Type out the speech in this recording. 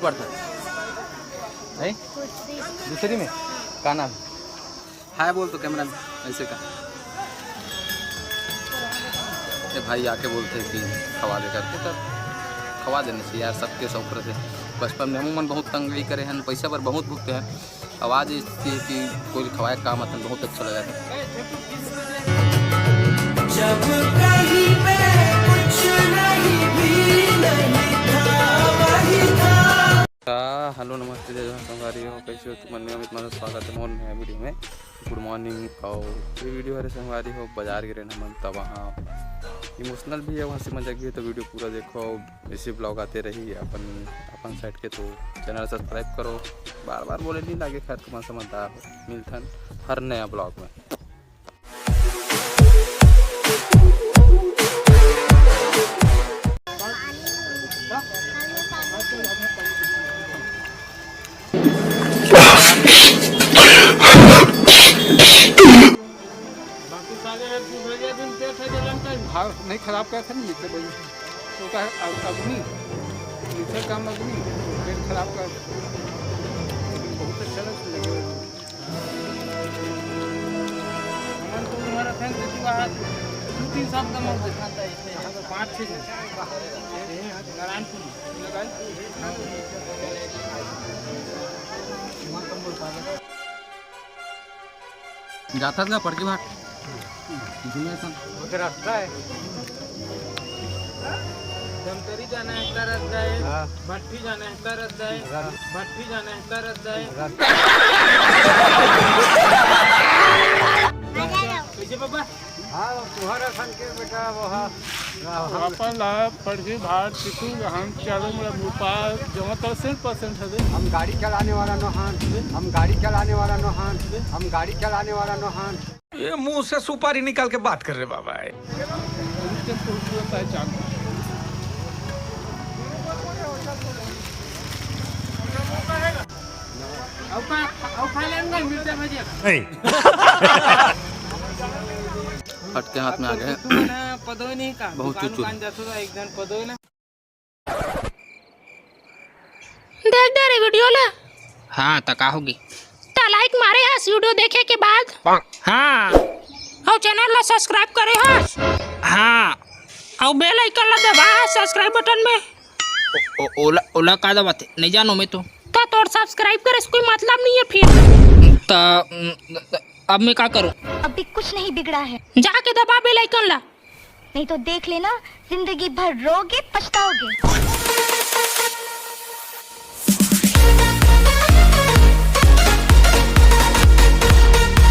पड़ता है दूसरी में का नाम हाय बोल तो कैमरा में ऐसे का ये भाई आके बोलते हैं कि खवा दे करके तब खवा देने से यार सबके शौक रहते बचपन में हम बहुत तंगी करे हैं पैसा पर बहुत भुगते हैं आवाज़ इसकी कि कोई खवाए का मतलब बहुत अच्छा लगा था। जब कहीं पे कुछ नहीं भी नहीं था वही था। हेलो नमस्ते जय जवान संगारी हो कैसे हो तुम अमित मतलब स्वागत है मोर नया वीडियो में। गुड मॉर्निंग और ये वीडियो हरे संगारी हो बाजार गिरे न मन तब वहाँ इमोशनल भी है वहाँ से मजा भी है तो वीडियो पूरा देखो ऐसे ब्लॉग आते रही अपन साइड के तो चैनल सब्सक्राइब करो बार बार बोले नहीं लागे खैर तुम समझदार हो मिलथन हर नया ब्लॉग में। भाव नहीं खराब करता नहीं तो का अग्नि इधर काम अग्नि पेट खराब कर बहुत अच्छा लगे मन तो तुम्हारा फैन से बाहर 2-3 साल का मौका खाता है इसमें 5-6 नारायणपुर जाता था पड़ के बाहर रास्ता है धमतरी जाना है इसका रास्ता है भट्टी जाना है इसका रास्ता है भट्टी जाना है इसका रास्ता है कैसे पापा हाँ तुम्हारा सन के बेटा वहाँ अपन ला पढ़ी भार चिकू हम चालू मेरा भोपाल जमा तो 100% है हम गाड़ी चलाने वाला नोहान हम गाड़ी चलाने वाला नोहान हम गाड़ी चलाने वाला नोहान ये मुंह से सुपारी निकाल के बात कर रहे बाबा है पहचान हट के हाथ में आ गए पदोई नहीं का बहुत चुचुर एक दिन पदोई ना देख दे रे वीडियो ला हाँ तका होगी ता लाइक मारे हस वीडियो देखे के बाद हाँ और चैनल ला सब्सक्राइब करे हस हाँ और बेल आइकन ला दबा सब्सक्राइब बटन में ओला ओला का दबाते नहीं जानो मैं तो तोड़ सब्सक्राइब करे से कोई मतलब नहीं है फिर अब मैं क्या करूं अभी कुछ नहीं बिगड़ा है जाके दबा बेल आइकन ला नहीं तो देख लेना जिंदगी भर रोगे पछताओगे।